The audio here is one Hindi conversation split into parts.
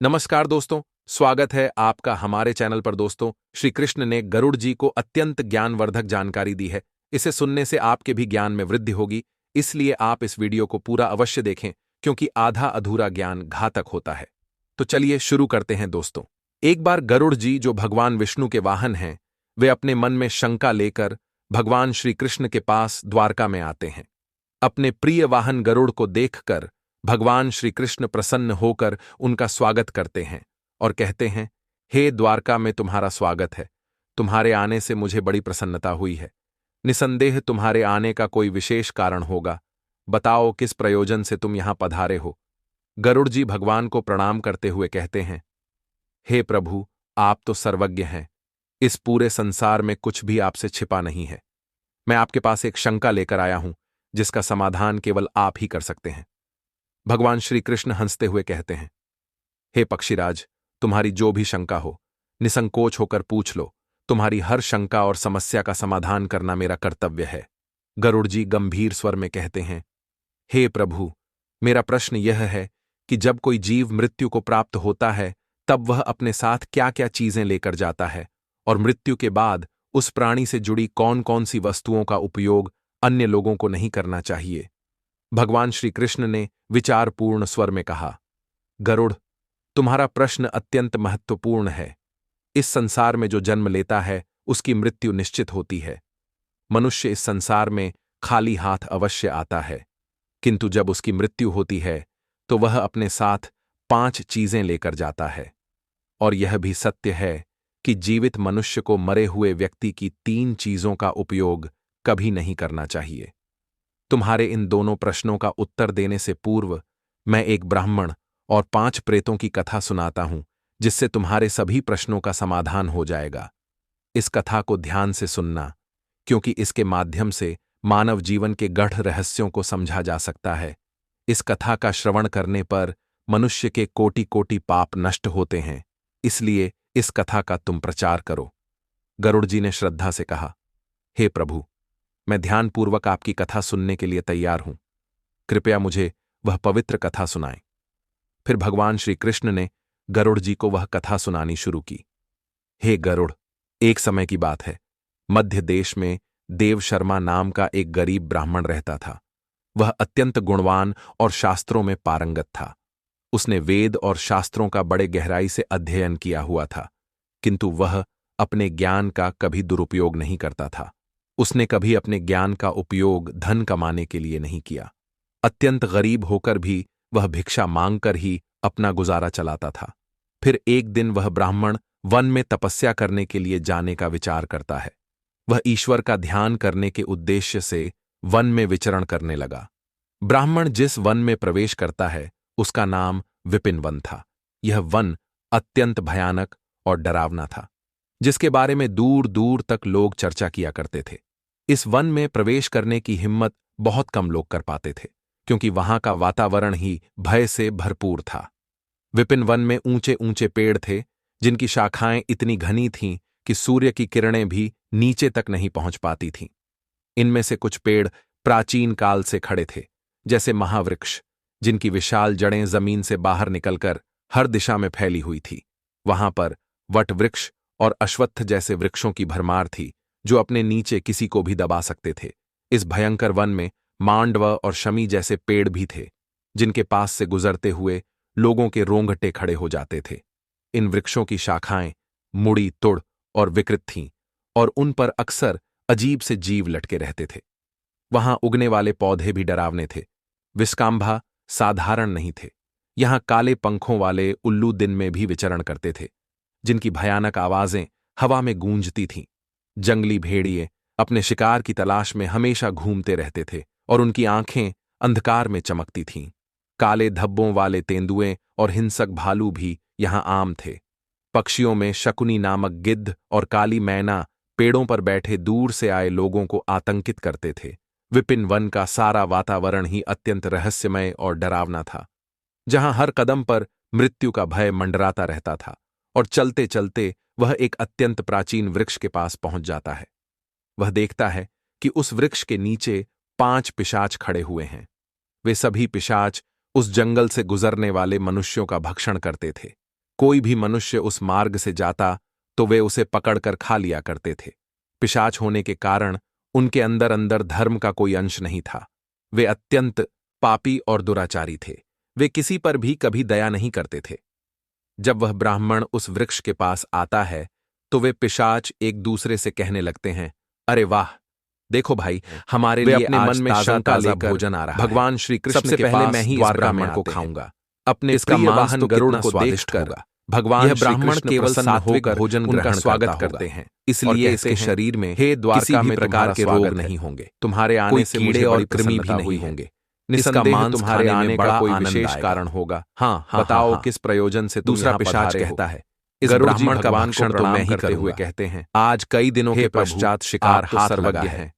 नमस्कार दोस्तों, स्वागत है आपका हमारे चैनल पर। दोस्तों, श्री कृष्ण ने गरुड़ जी को अत्यंत ज्ञानवर्धक जानकारी दी है। इसे सुनने से आपके भी ज्ञान में वृद्धि होगी, इसलिए आप इस वीडियो को पूरा अवश्य देखें, क्योंकि आधा अधूरा ज्ञान घातक होता है। तो चलिए शुरू करते हैं दोस्तों। एक बार गरुड़ जी, जो भगवान विष्णु के वाहन हैं, वे अपने मन में शंका लेकर भगवान श्री कृष्ण के पास द्वारका में आते हैं। अपने प्रिय वाहन गरुड़ को देखकर भगवान श्री कृष्ण प्रसन्न होकर उनका स्वागत करते हैं और कहते हैं, हे द्वारका में तुम्हारा स्वागत है। तुम्हारे आने से मुझे बड़ी प्रसन्नता हुई है। निसंदेह तुम्हारे आने का कोई विशेष कारण होगा। बताओ, किस प्रयोजन से तुम यहां पधारे हो। गरुड़ जी भगवान को प्रणाम करते हुए कहते हैं, हे प्रभु, आप तो सर्वज्ञ हैं। इस पूरे संसार में कुछ भी आपसे छिपा नहीं है। मैं आपके पास एक शंका लेकर आया हूं, जिसका समाधान केवल आप ही कर सकते हैं। भगवान श्री कृष्ण हंसते हुए कहते हैं, हे पक्षीराज, तुम्हारी जो भी शंका हो, निसंकोच होकर पूछ लो। तुम्हारी हर शंका और समस्या का समाधान करना मेरा कर्तव्य है। गरुड़ जी गंभीर स्वर में कहते हैं, हे प्रभु, मेरा प्रश्न यह है कि जब कोई जीव मृत्यु को प्राप्त होता है, तब वह अपने साथ क्या क्या चीजें लेकर जाता है, और मृत्यु के बाद उस प्राणी से जुड़ी कौन कौन सी वस्तुओं का उपयोग अन्य लोगों को नहीं करना चाहिए। भगवान श्री कृष्ण ने विचारपूर्ण स्वर में कहा, गरुड़, तुम्हारा प्रश्न अत्यंत महत्वपूर्ण है। इस संसार में जो जन्म लेता है, उसकी मृत्यु निश्चित होती है। मनुष्य इस संसार में खाली हाथ अवश्य आता है, किंतु जब उसकी मृत्यु होती है तो वह अपने साथ 5 चीजें लेकर जाता है। और यह भी सत्य है कि जीवित मनुष्य को मरे हुए व्यक्ति की 3 चीजों का उपयोग कभी नहीं करना चाहिए। तुम्हारे इन दोनों प्रश्नों का उत्तर देने से पूर्व मैं एक ब्राह्मण और 5 प्रेतों की कथा सुनाता हूं, जिससे तुम्हारे सभी प्रश्नों का समाधान हो जाएगा। इस कथा को ध्यान से सुनना, क्योंकि इसके माध्यम से मानव जीवन के गढ़ रहस्यों को समझा जा सकता है। इस कथा का श्रवण करने पर मनुष्य के कोटि कोटि पाप नष्ट होते हैं, इसलिए इस कथा का तुम प्रचार करो। गरुड़ जी ने श्रद्धा से कहा, हे प्रभु, मैं ध्यानपूर्वक आपकी कथा सुनने के लिए तैयार हूं। कृपया मुझे वह पवित्र कथा सुनाएं। फिर भगवान श्री कृष्ण ने गरुड़ जी को वह कथा सुनानी शुरू की। हे गरुड़, एक समय की बात है। मध्य देश में देव शर्मा नाम का एक गरीब ब्राह्मण रहता था। वह अत्यंत गुणवान और शास्त्रों में पारंगत था। उसने वेद और शास्त्रों का बड़े गहराई से अध्ययन किया हुआ था, किंतु वह अपने ज्ञान का कभी दुरुपयोग नहीं करता था। उसने कभी अपने ज्ञान का उपयोग धन कमाने के लिए नहीं किया। अत्यंत गरीब होकर भी वह भिक्षा मांगकर ही अपना गुजारा चलाता था। फिर एक दिन वह ब्राह्मण वन में तपस्या करने के लिए जाने का विचार करता है। वह ईश्वर का ध्यान करने के उद्देश्य से वन में विचरण करने लगा। ब्राह्मण जिस वन में प्रवेश करता है, उसका नाम विपिन वन था। यह वन अत्यंत भयानक और डरावना था, जिसके बारे में दूर दूर तक लोग चर्चा किया करते थे। इस वन में प्रवेश करने की हिम्मत बहुत कम लोग कर पाते थे, क्योंकि वहां का वातावरण ही भय से भरपूर था। विपिन वन में ऊंचे ऊंचे पेड़ थे, जिनकी शाखाएं इतनी घनी थीं कि सूर्य की किरणें भी नीचे तक नहीं पहुंच पाती थीं। इनमें से कुछ पेड़ प्राचीन काल से खड़े थे, जैसे महावृक्ष, जिनकी विशाल जड़ें जमीन से बाहर निकलकर हर दिशा में फैली हुई थी। वहां पर वट वृक्ष और अश्वत्थ जैसे वृक्षों की भरमार थी, जो अपने नीचे किसी को भी दबा सकते थे। इस भयंकर वन में मांडव और शमी जैसे पेड़ भी थे, जिनके पास से गुजरते हुए लोगों के रोंगटे खड़े हो जाते थे। इन वृक्षों की शाखाएं मुड़ी तुड़ और विकृत थीं, और उन पर अक्सर अजीब से जीव लटके रहते थे। वहां उगने वाले पौधे भी डरावने थे। विस्कांभा साधारण नहीं थे। यहां काले पंखों वाले उल्लू दिन में भी विचरण करते थे, जिनकी भयानक आवाजें हवा में गूंजती थीं। जंगली भेड़िए अपने शिकार की तलाश में हमेशा घूमते रहते थे, और उनकी आंखें अंधकार में चमकती थीं। काले धब्बों वाले तेंदुए और हिंसक भालू भी यहां आम थे। पक्षियों में शकुनी नामक गिद्ध और काली मैना पेड़ों पर बैठे दूर से आए लोगों को आतंकित करते थे। विपिन वन का सारा वातावरण ही अत्यंत रहस्यमय और डरावना था, जहां हर कदम पर मृत्यु का भय मंडराता रहता था। और चलते चलते वह एक अत्यंत प्राचीन वृक्ष के पास पहुंच जाता है। वह देखता है कि उस वृक्ष के नीचे 5 पिशाच खड़े हुए हैं। वे सभी पिशाच उस जंगल से गुजरने वाले मनुष्यों का भक्षण करते थे। कोई भी मनुष्य उस मार्ग से जाता तो वे उसे पकड़कर खा लिया करते थे। पिशाच होने के कारण उनके अंदर अंदर धर्म का कोई अंश नहीं था। वे अत्यंत पापी और दुराचारी थे। वे किसी पर भी कभी दया नहीं करते थे। जब वह ब्राह्मण उस वृक्ष के पास आता है तो वे पिशाच एक दूसरे से कहने लगते हैं, अरे वाह, देखो भाई, हमारे लिए अपने मन में शंका लेकर भोजन आ रहा है। भगवान श्री कृष्ण के पहले मैं ही इस ब्राह्मण को खाऊंगा। अपने इसका वाहन गरुड़ को देखकर भगवान यह ब्राह्मण केवल सात्विक भोजन उनका स्वागत करते हैं, इसलिए इसके शरीर में हे द्वारका में प्रकार के रोग नहीं होंगे। तुम्हारे आने से कीड़े और कृमि भी नहीं होंगे। निस्संदेह तुम्हारे आने का कोई विशेष कारण होगा। हाँ, बताओ किस प्रयोजन से? दूसरा पिशाच कहता है, इस ब्राह्मण का भक्षण तो मैं ही करते हुए कहते हैं। आज कई दिनों के पश्चात शिकार हाथ लगा है।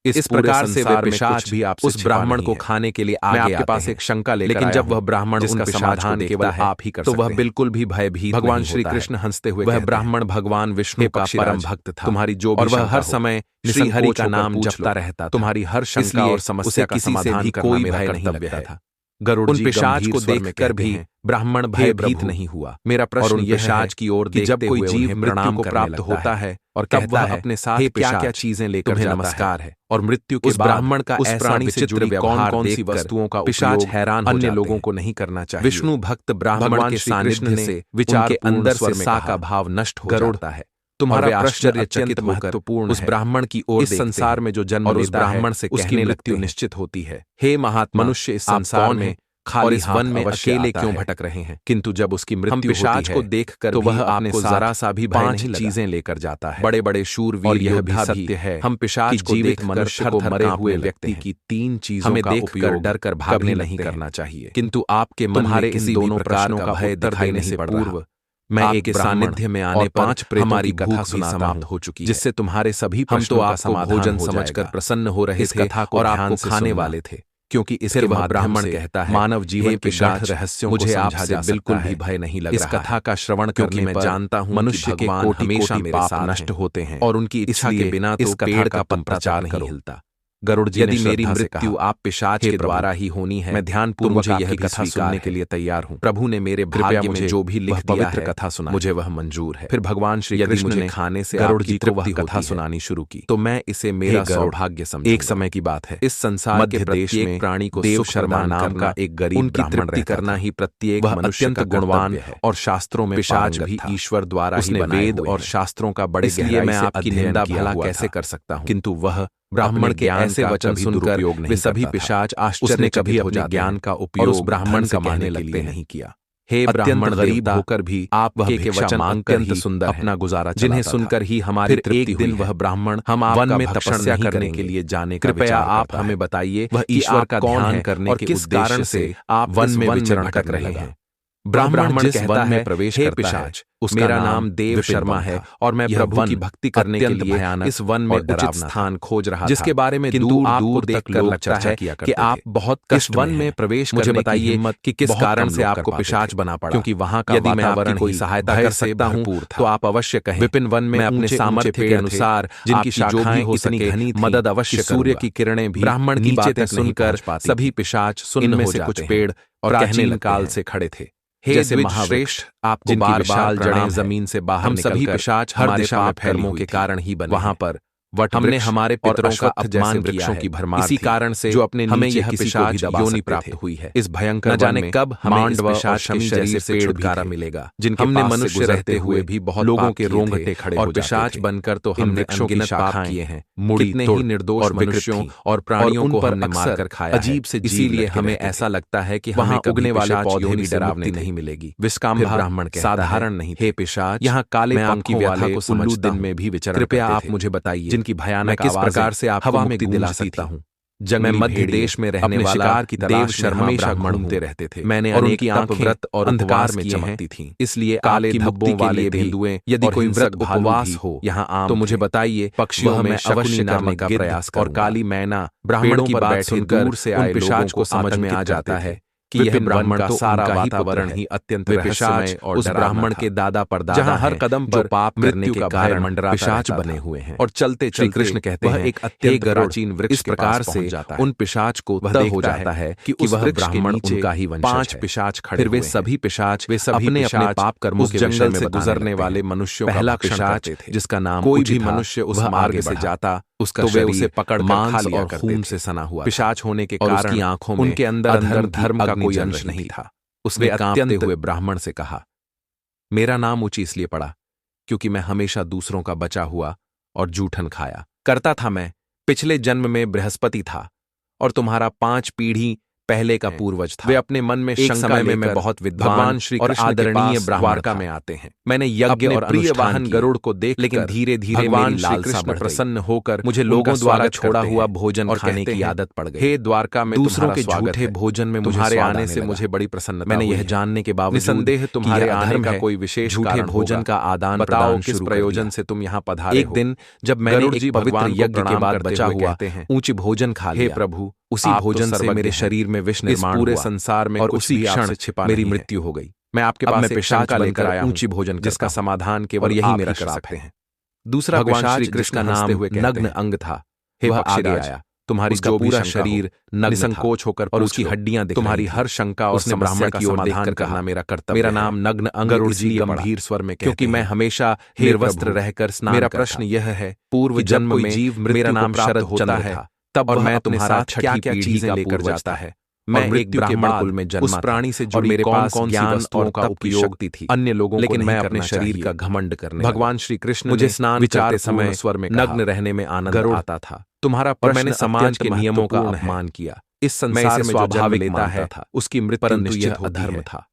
इस प्रकार से वे पिशाच भी आप उस ब्राह्मण को खाने के लिए आगे आपके पास एक शंका लेकर, लेकिन जब वह ब्राह्मण उनका समाधान केवल आप ही कर सकते हैं, तो वह बिल्कुल भी भयभीत भगवान श्री कृष्ण हंसते हुए, वह ब्राह्मण भगवान विष्णु का परम भक्त था। तुम्हारी जो और वह हर समय श्री हरि का नाम जपता रहता। तुम्हारी हर शंका और समस्या का समाधान कोई भय नहीं लगता था। गरुड़ उन पिशाच को देखकर भी ब्राह्मण भयभीत नहीं हुआ। मेरा प्रश्न यह पिशाच की ओर देखते जब कोई जीव मृत्यु को प्राप्त होता है और तब वह अपने साथ क्या-क्या चीजें लेकर नमस्कार है और मृत्यु के ब्राह्मण का उस प्राणी से जुड़े कौन-कौन सी वस्तुओं का पिशाच हैरान अन्य लोगों को नहीं करना चाहिए। विष्णु भक्त ब्राह्मण के सानिध्य से विचार के अंदर से सा का भाव नष्ट हो जाता है। तुम्हारा आश्चर्यचकित महत्वपूर्ण उस ब्राह्मण की ओर इस संसार में जो जन्म लेता है ब्राह्मण से उसकी मृत्यु निश्चित होती है। हे महात्मा, मनुष्य इस संसार में खाली इस वन में अकेले क्यों भटक रहे हैं? किंतु जब उसकी मृत्यु पिशाच को देखकर तो वह आपको जरा सा भी 5 चीजें लेकर जाता है। बड़े बड़े शूरवीर यह भी सत्य है, हम पिशाच को जीवित मनुष्य को मरे हुए व्यक्ति की 3 चीजों का उपयोग डर कर भागने नहीं करना चाहिए। किंतु आपके मन में इन दोनों प्रश्नों का भय दिखाने से पूर्व मैं एक सानिध्य में आने पर हमारी कथा समाप्त हो चुकी, जिससे तुम्हारे सभी प्रश्नों का समाधान भोजन समझकर प्रसन्न हो रहे थे और आपको खाने वाले थे। क्योंकि इसके बाद ब्राह्मण कहता है, मानव जीवन के गाढ़ रहस्यों मुझे आपसे बिल्कुल भी भय नहीं लग रहा। इस कथा का श्रवण क्योंकि मैं जानता हूं मनुष्य के हमेशा मेरे पाप नष्ट होते हैं और उनकी इच्छा के बिना इस कथा का प्रचार नहीं हिलता। गरुड़ जी, यदि मेरी मृत्यु आप पिशाच के द्वारा ही होनी है, मैं ध्यानपूर्वक यह कथा सुनने के लिए तैयार हूँ। प्रभु ने मेरे भाग्य में जो भी लिख दिया है कथा सुना, मुझे वह मंजूर है। फिर भगवान श्री कृष्ण ने खाने से गरुड़ जी को वह कथा सुनानी शुरू की, तो मैं इसे मेरा सौभाग्य समझा। एक समय की बात है, इस संसार के प्रत्येक प्राणी को देव शर्मा नाम का एक गरीब ब्राह्मण करना ही प्रत्येक अत्यंत गुणवान और शास्त्रों में पिशाच भी ईश्वर द्वारा ही वेद और शास्त्रों का बड़े गहराई मैं आपकी निंदा भला कैसे कर सकता हूँ? किंतु वह ब्राह्मण के ऐसे वचन सुनकर वे सभी पिशाच आश्चर्य कभी अपने ज्ञान का उपयोग उस ब्राह्मण का मानने लगते नहीं किया। हे ब्राह्मण, गरीब होकर भी आप वह के वचन अत्यंत सुंदर अपना गुजारा, जिन्हें सुनकर ही हमारी एक दिन वह ब्राह्मण हम वन में तपस्या करने के लिए जाने का कृपया आप हमें बताइए, वह ईश्वर का ध्यान करने के किस कारण से आप वन में विचरण कर रहे हैं? ब्राह्मण जिस वन में प्रवेश करता है मेरा नाम देव शर्मा है और मैं प्रभु की भक्ति करने के लिए इस वन में उचित स्थान खोज रहा था, जिसके बारे में दूर दूर देखकर लगता है कि आप बहुत कष्ट वन में प्रवेश। मुझे बताइए कि किस कारण से आपको पिशाच बना पड़ा, क्योंकि वहां का यदि मैं आपकी कोई सहायता कर सकता हूं तो आप अवश्य कहें। विपिन वन में अपने सामर्थ्य के अनुसार जिनकी शाखाएं हो सके मदद अवश्य। सूर्य की किरणें भी ब्राह्मण की बातें सुनकर सभी पिशाच सुनने से कुछ पेड़ और कहने काल से खड़े थे। हे जैसे महाश्रेष्ठ, आपको बार-बार जड़ें जमीन से बाहर हम सभी पिशाच हर दिशा में फैलने के कारण ही बने। वहां पर हमने हमारे पितरों का अपमान वृक्षों की भरमार, इसी कारण से जो अपने हमें यह पिशाच योनि प्राप्त हुई है। इस भयंकर न जाने कब हमें इस पिशाच के शरीर से छुटकारा मिलेगा, जिनके हमने मनुष्य रहते हुए भी बहुत लोगों के रोंगटे खड़े और पिशाच बनकर तो हमने अनगिनत पाप किए हैं। कितने ही निर्दोष मनुष्यों और प्राणियों को हमने मारकर खाया, अजीब से। इसीलिए हमें ऐसा लगता है कि वहां उगने वाले पौधे भी डरावनी नहीं मिलेगी। विस्काम्भा ब्राह्मण साधारण नहीं। हे पिशाच, यहाँ काले आपकी व्यथा को उल्लू दिन में भी विचरण, कृपया आप मुझे बताइए की भयानक किस प्रकार से आप हवा में दिला सकता हूँ। जंग में मध्य देश में रहने वाला की देव शर्मा ब्राह्मण घूमते रहते थे। मैंने और उनकी आंखें व्रत और अंधकार में चमकती थीं, इसलिए काले धब्बों वाले बिंदुएं यदि कोई व्रत उपवास हो यहाँ आम तो मुझे बताइए। पक्षियों में अवश्य करने का प्रयास और काली मैना ब्राह्मणों की बात सुनकर दूर से आए पिशाच को समझ में आ जाता है कि यह ब्राह्मण का सारा वातावरण ही अत्यंत रहस्यमय और उस ब्राह्मण के दादा परदादा जहां हर कदम पर पाप करने के कारण पिशाच बने हुए हैं और चलते श्री कृष्ण कहते हैं एक अत्यंत प्राचीन वृक्ष इस प्रकार से उन पिशाच को तय हो जाता है कि वह ब्राह्मण उनका ही वंशज है। 5 पिशाच खड़े, फिर वे सभी पिशाच अपने अपने पाप कर्मों के जंगल से गुजरने वाले मनुष्यों पहला पिशाच जिसका नाम कोई भी मनुष्य उस मार्ग से जाता उसका वे उसे पकड़ मांस और खून से सना हुआ पिशाच होने के कारण उसकी आंखों में उनके अंदर धर्म का कोई अंश नहीं था। उसने कांपते हुए ब्राह्मण से कहा, मेरा नाम ऊंची इसलिए पड़ा क्योंकि मैं हमेशा दूसरों का बचा हुआ और जूठन खाया करता था। मैं पिछले जन्म में बृहस्पति था और तुम्हारा 5 पीढ़ी पहले का पूर्वज था। वे अपने मन में शंका में मैं बहुत विद्वान और आदरणीय द्वारका में आते हैं। मैंने यज्ञ और प्रिय वाहन गरुड़ को देख लेकिन धीरे धीरे मेरी लालसा प्रसन्न होकर मुझे लोगों द्वारा छोड़ा हुआ भोजन खाने की आदत पड़ गई। हे द्वारका में दूसरों के झूठे भोजन में तुम्हारे आने से मुझे बड़ी प्रसन्नता। मैंने यह जानने के बावजूद निसंदेह तुम्हारे आने का कोई विशेष झूठे भोजन का आदान बताओ किस प्रयोजन से तुम यहाँ पधारे। एक दिन जब मैंने एक पवित्र यज्ञ के बाद बचा हुआ ऊंची भोजन खा लिया, हे प्रभु उसी भोजन से मेरे शरीर में विष निर्माण पूरे संसार में और उसी क्षण मेरी मृत्यु हो गई। मैं आपके पास पिशाच लेकर आया ऊंची भोजन जिसका समाधान केवल यही मेरा श्राप है। दूसरा भगवान श्री कृष्ण का नाम नग्न अंग था। हे आगे आया, तुम्हारी जो पूरा शरीर निसंकोच होकर और उसकी हड्डियां तुम्हारी हर शंका और समस्या का समाधान करना मेरा कर्तव्य। मेरा नाम नग्न अंग गरुड़ जी गंभीर स्वर में क्योंकि मैं हमेशा निर्वस्त्र रहकर स्नान। मेरा प्रश्न यह है, पूर्व जन्म में जीव मेरा नाम शरद होता है तब और मैं तुम्हारा क्या क्या चीजें लेकर जाता है। मैं एक ब्राह्मण कुल में जन्मा, उस प्राणी से जुड़ी मेरे पास ज्ञान और तप की शक्ति थी अन्य लोगों को, लेकिन मैं अपने शरीर का घमंड करने भगवान श्री कृष्ण मुझे स्नान करते समय स्वर में नग्न रहने में आनंद आता था। तुम्हारा प्रश्न मैंने समाज के नियमों का अपमान किया। इस संसार में स्वाभाविक लेता है उसकी मृत्यु, परंतु यह अधर्म था।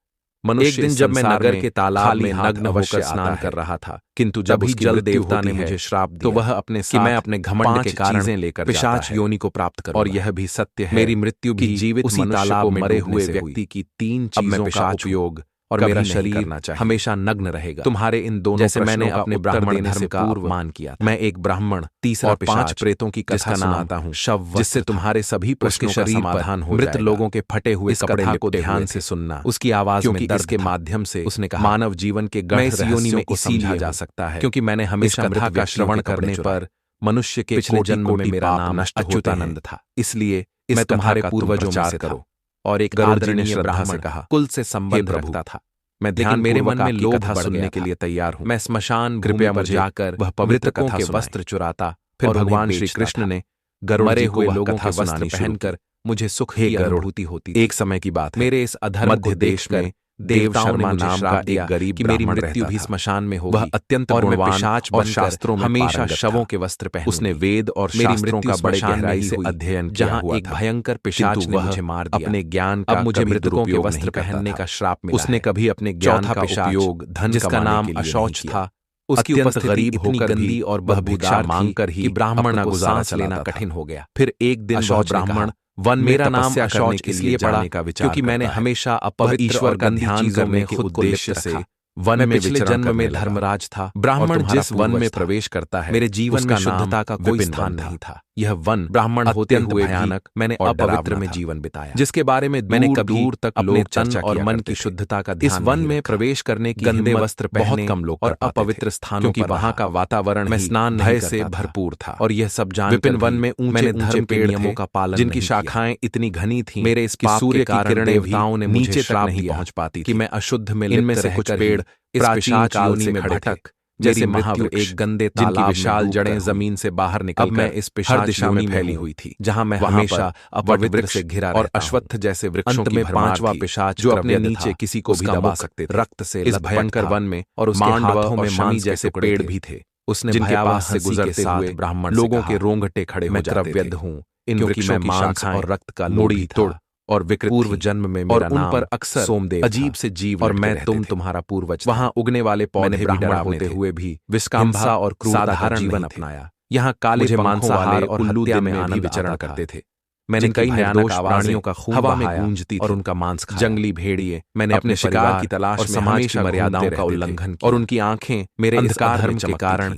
एक दिन जब मैं नगर के तालाब में नग्न होकर स्नान कर रहा था, किंतु जब ही जल देवता ने मुझे श्राप दिया तो वह अपने साथ मैं अपने घमंड के कारण लेकर पिशाच योनि को प्राप्त करूंगा। और यह भी सत्य है, मेरी मृत्यु भी जीवित उसी तालाब में मरे हुए व्यक्ति की 3 चीजों का उपयोग और मेरा शरीर हमेशा नग्न रहेगा। तुम्हारे इन दोनों जैसे मैंने अपने ब्राह्मण धर्म का मान किया। मैं एक ब्राह्मण, तीसरा 5 प्रेतों की कथा सुनाता हूँ शव, जिससे तुम्हारे सभी प्रश्नों का समाधान हो मृत लोगों के फटे हुए कपड़े को ध्यान से सुनना। उसकी आवाज में दर्द के माध्यम से उसने कहा, मानव जीवन के गहन योनि में इसीलिए जा सकता है क्योंकि मैंने हमेशा कथा का श्रवण करने पर मनुष्य के पिछले जन्म में मेरा नाम अच्युतानंद था, इसलिए मैं तुम्हारे पूर्वजों में से करो। और एक आदरणीय ब्राह्मण कहा, कुल से संबंध रखता था। मैं ध्यान मेरे मन में लोभ कथा सुनने के लिए तैयार हूँ। मैं स्मशान कृपया पर जाकर वह पवित्र कथा के वस्त्र चुराता। फिर भगवान श्री कृष्ण ने मरे हुए लोगों के वस्त्र पहनकर मुझे सुख की अनुभूति होती। एक समय की बात, मेरे इस अधर्म देश में देव शर्मा नाम का एक गरीब कि मेरी मृत्यु भी स्मशान में होगी। वह अत्यंत गुणवान और शास्त्रों में हमेशा शवों के वस्त्र पहने। उसने वेद और शास्त्रों का बड़े गहराई से अध्ययन किया। जहां एक भयंकर पिशाच ने मुझे मार दिया। अपने ज्ञान का मुझे मृतकों के वस्त्र पहनने का श्राप मिला। उसने कभी अपने ज्ञान का उपयोग धन जिसका नाम अशौच था उसकी उपस्थिति गरीब होकर गंदी और बदबूदार मांगकर ही ब्राह्मण को सांस लेना कठिन हो गया। फिर एक दिन ब्राह्मण वन मेरा नाम अशौच इसलिए पड़ा क्योंकि मैंने हमेशा अपवित्र ईश्वर का ध्यान करने के उद्देश्य से वन में पिछले जन्म में धर्मराज था। ब्राह्मण जिस वन में प्रवेश करता है मेरे जीवन में शुद्धता का कोई स्थान नहीं था। यह वन ब्राह्मण होते हुए भयानक मैंने अपवित्र में जीवन बिताया, जिसके बारे में मैंने कभी दूर तक अपने तन और मन की शुद्धता का ध्यान। इस वन में प्रवेश करने की गंदे वस्त्र बहुत कम लोग और अपवित्र स्थानों पर वहां का वातावरण में स्नान भय से भरपूर था। और यह सब जान विपिन वन में ऊंचे धर्म के नियमों का पालन, जिनकी शाखाएं इतनी घनी थी मेरे इस सूर्य की किरणें देवताओं ने नीचे श्राप नहीं पहुंच पाती कि मैं अशुद्ध में इनमें से कुछ पेड़ इस पिशाच योनि में भटक जैसे महावृक्ष एक गंदे तालाब विशाल जड़ें जमीन से बाहर निकल मैं इस पिशाच दिशा में फैली हुई थी, जहां मैं हमेशा अपवित्र से घिरा और अश्वत्थ जैसे वृक्षों में 5वां पिशाच जो अपने नीचे किसी को भी दबा सकते थे। रक्त से इस भयंकर वन में और उसके हाथों में शमी जैसे पेड़ भी थे। उसने जिनके पास से गुजरते हुए ब्राह्मण लोगों के रोंगटे खड़े हो जाते थे। इन वृक्षों की मांस और रक्त का लोड़ी तोड़ और विकृत पूर्व जन्म में मेरा नाम पर अक्सर सोमदेव अजीब से जीव और मैं तुम्हारा पूर्वज। वहां उगने वाले पौधे ब्राह्मण होते हुए भी विस्काम्भा और क्रूरता जीवन अपनाया। यहाँ काले मांसाहार और हत्या में आनंद विचरण करते थे। मैंने कई निर्दोष प्राणियों का खून हवा में गूंजती और उनका मांस खाया। जंगली भेड़िए मैंने अपने शिकार की तलाश और समाज की मर्यादाओं का उल्लंघन किया और उनकी आंखें मेरे अंधकार धर्म के कारण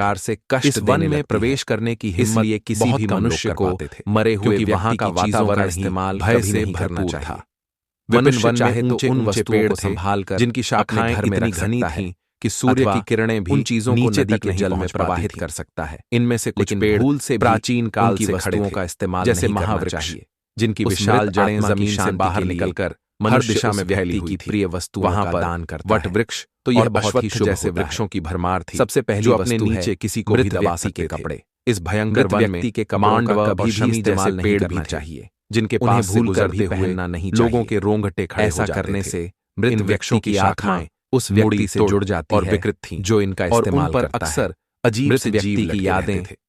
प्रकार से कष्ट इस वन में प्रवेश करने की इसलिए किसी भी मनुष्य को मरे हुए क्योंकि वहां का वातावरण इस्तेमाल भय से से करना भरपूर चाहिए था। मनुष्य वन चाहे में तो ऊंचे उन ऊंचे वस्तुओं पेड़ को थे संभाल कर जिनकी शाखाएं घर में इतनी रख घनी सकता है थीं कि सूर्य अथवा की किरणें भी उन चीजों को नीचे नदी तक के नहीं जल में पहुंच प्रवाहित पाती कर थीं। सकता है। इनमें से कुछ लेकिन पेड़ भूल से भी प्राचीन काल उनकी से खड़े वस्तुओं थे, का इस्तेमाल जैसे नहीं करना महावृक्ष चाहिए। जिनकी उस विशाल मृत जड़ें आत्मा की जमीन से शांति बाहर के लिए निकलकर हर मनुष्य दिशा उस में फैली व्यक्ति हुई की थी। प्रिय वस्तुओं वहां का पर दान करता वट है। वृक्ष तो यह और बहुत ही अश्वत्थ शुभ जैसे होता है। वृक्षों की भरमार थी, सबसे पहली जो अपने वस्तु है नीचे किसी को भी मृत दबा व्यक्ति सकते के थे। कपड़े। इस भयंकर मृत वन में व्यक्ति के कपड़ों का मांडव कभी और भी शमी इस्तेमाल जैसे नहीं पेड़ करना भी थे, चाहिए। जिनके उन्हें पास से भूल कर गुजरते भी हुए पहनना नहीं लोगों चाहिए। के रोंगटे खड़े हो ऐसा जाते करने थे। से मृत इन व्यक्ति वृक्षों की की आत्माएं शाखाएं उस व्यक्ति मुड़ी से तोड़ जुड़ जाती और है विकृत थीं, जो इनका और उन इस्तेमाल पर करता है। अक्सर अजीब मृत से व्यक्ति जीव की लटके यादें रहते थे।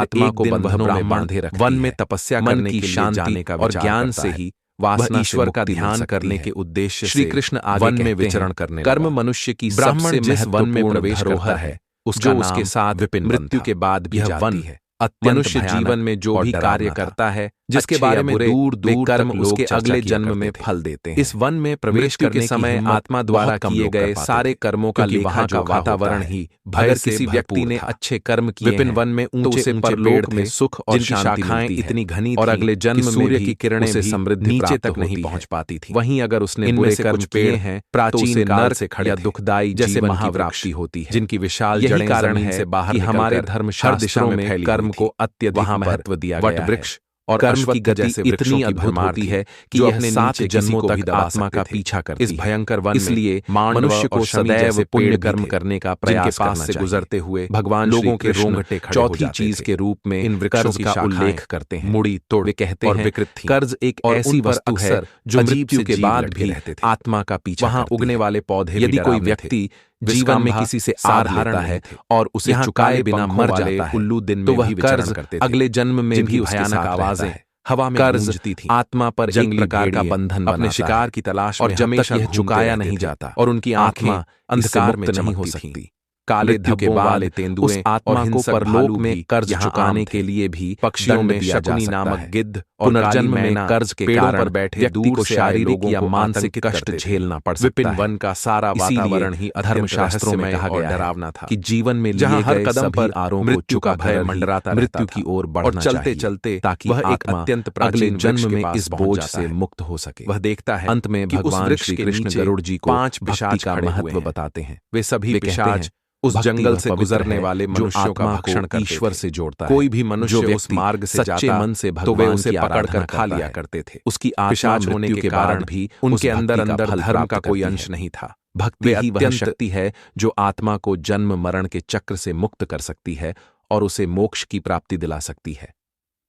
आत्मा एक को दिन वह बंधनों में ब्राह्मण बांधे रखती वन में है। तपस्या मन करने की के लिए शांति जाने का और विचार ज्ञान करता से है। ही वह वासना ईश्वर से का मुक्ति मिल ध्यान सकती करने है। के उद्देश्य श्री से कृष्ण आगे वन में कहते विचरण हैं, करने कर्म लगा। मनुष्य की ब्राह्मण सबसे जिस वन में महत्वपूर्ण प्रवेश धरोहर करता है, है उसका जो उसके नाम साथ विपिन वन मृत्यु था। के बाद भी यह जाती वन है। अत्यंत मनुष्य भयानक जीवन में जो और भी डरावना कार्य था, करता है, जिसके अच्छे बारे या में बुरे, दूर वे दूर कर्म तक लोग उसके चर्चा अगले किया जन्म करते में थे। फल देते हैं। इस वन में प्रवेश मृत्यु के करने की समय हिम्मत आत्मा द्वारा बहुत कम किए लोग कर गए पाते सारे थे, कर्मों का क्योंकि वहां का लेखा-जोखा वातावरण होता है। ही भय अगर से किसी व्यक्ति भरपूर ने था। अच्छे कर्म किए विपिन हैं, वन में तो ऊंचे उसे ऊंचे परलोक पेड़ में थे, सुख और जिनकी शांति शाखाएं मिलती है इतनी घनी और थी अगले कि जन्म में सूर्य भी की किरणें उसे भी समृद्धि नीचे प्राप्त तक नहीं होती पहुंच है। पाती थी। वहीं अगर उसने इनमें बुरे से कर्म कुछ किए पेड़ हैं, तो प्राचीन उसे काल नर्क से खड़े या थे, दुखदायी जैसे जीवन की महावृक्ष, प्राप्ति होती है। जिनकी विशाल यही जड़ें कारण जमीन है से बाहर कि हमारे निकलकर हर धर्मशास्त्रों दिशा में में फैली कर्म हुई को थी। अत्यधिक वहां पर महत्व दिया गया है। वटवृक्ष और कर्म कर्म की गति इतनी अद्भुत होती है कि जो यह अपने 7 नीचे जन्मों किसी को भी तक दबा आत्मा सकते का थे। पीछा करती इस है। भयंकर वन में इसलिए मांडव मनुष्य को और शमी सदैव जैसे पुण्य पेड़ भी कर्म थे, करने का जिनके प्रयास पास करना से चाहिए। गुजरते हुए भगवान लोगों के श्री रोंगटे कृष्ण खड़े हो चौथी जाते चीज थे। के रूप में इन वृक्षों कर्ज की का शाखाएं उल्लेख करते हैं। मुड़ी तोड़ वे कहते और हैं विकृत थीं, कर्ज एक और ऐसी उन पर वस्तु है अक्सर जो अजीब मृत्यु से के जीव बाद लटके भी रहते थे। आत्मा का पीछा वहां करती उगने है। वाले पौधे भी यदि कोई डरावने थे। व्यक्ति जीवन में किसी से आड़ लेता है और उसे यहाँ चुकाए काले बिना पंखों मर वाले जाता है उल्लू दिन तो में वह भी विचरण कर्ज करते थे, अगले जन्म में जिनकी भी उसके भयानक साथ आवाजें रहता है। हवा में कर्ज गूंजती थीं। आत्मा पर एक जंगली प्रकार का भेड़िए बंधन अपने बनाता शिकार है की तलाश और में जब हमेशा तक यह घूमते चुकाया रहते नहीं थे, जाता और उनकी आत्मा आंखें अंधकार अंधकार में में नहीं चमकती हो थीं। सकती। काले मृत्यु के धब्बों बाद वाले तेंदुए उस आत्मा और को हिंसक परलोक भालू में भी कर्ज यहाँ चुकाने आम के थे। लिए भी पक्षियों दंड में दिया जा शकुनी सकता नामक है। गिद्ध और काली पुनर्जन्म में मैना कर्ज के पेड़ों पर कारण बैठे व्यक्ति दूर को से आए शारीरिक लोगों या को मानसिक आतंकित कष्ट करते थे। झेलना पड़ विपिन सकता है। वन का सारा वातावरण ही इसीलिए धर्म अत्यंत शास्त्रों में रहस्यमय कहा और गया है डरावना था, कि जीवन में जहाँ लिए हर गए कदम सभी पर आरों को मृत्यु का चुका भय कर मंडराता ही रहता मृत्यु था। की ओर और बढ़ना चलते चाहिए चलते ताकि वह एक आत्मा अत्यंत अगले प्राचीन वृक्ष जन्म के में पास इस पहुंच बोझ जाता से है। मुक्त हो सके। वह देखता है अंत में कि उस भगवान वृक्ष श्री के कृष्ण नीचे गरुड़ जी को 5 भक्ति पिशाच का खड़े हुए महत्व हैं। बताते हैं। वे सभी वे कहते पिशाच हैं उस भक्ति जंगल वह से पवित्र गुजरने है वाले जो मनुष्यों का आत्मा भक्षण को करते ईश्वर थे। से जोड़ता है। कोई भी मनुष्य जो उस व्यक्ति मार्ग से सच्चे जाता मन से तो वे भगवान उसे की पकड़कर आराधना खा लिया करता है। करते थे। उसकी आत्मा पिशाच होने मृत्यु के के कारण बाद भी उनके उस अंदर भक्ति का अंदर फल धर्म प्राप्त का कोई करती अंश है। नहीं था। भक्ति वे ही वह अत्यंत शक्ति है जो आत्मा को जन्म मरण के चक्र से मुक्त कर सकती है और उसे मोक्ष की प्राप्ति दिला सकती है।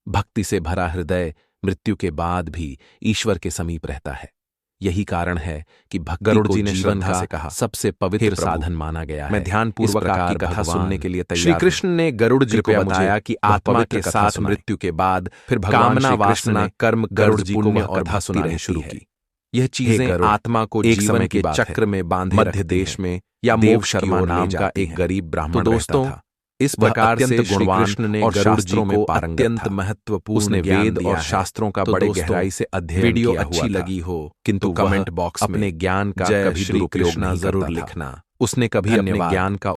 भक्ति से भरा हृदय मृत्यु के बाद भी ईश्वर के समीप रहता है। यही कारण है कि भक्ति गरुड़ को जी ने जीवन श्रद्धा का से कहा, सबसे हे पवित्र प्रभु, साधन माना गया है। मैं ध्यानपूर्वक आपकी कथा सुनने के लिए तैयार श्री हूं। कृष्ण ने गरुड़ जी को कृपया बताया मुझे कि वह आत्मा पवित्र के कथा साथ सुनाएं। मृत्यु के बाद फिर भगवान कामना श्री कृष्ण वासना ने कर्म गरुड़ कर्ज जी को पुण्य वह और कथा भक्ति सुनानी रहती शुरू है। की। यह चीजें गरुड़, आत्मा को एक जीवन समय के की बात चक्र है, में बांधे मध्य रखती देश हैं। में या देव मोक्ष की शर्मा ओर ले नाम का जाती एक हैं। गरीब तो ब्राह्मण दोस्तों, रहता था। इस वह प्रकार से अत्यंत श्री गुणवान कृष्ण ने और गरुड़ जी शास्त्रों में को पारंगत अत्यंत था। महत्वपूर्ण उसने ज्ञान वेद दिया और है। शास्त्रों का तो बड़े दोस्तों, गहराई से अध्ययन वीडियो किया अच्छी हुआ था। लगी हो किंतु तो वह कमेंट बॉक्स में अपने ज्ञान का जय कभी श्री दुरुपयोग कृष्णा नहीं जरूर करता था। लिखना। उसने कभी अपने धन्यवाद। ज्ञान का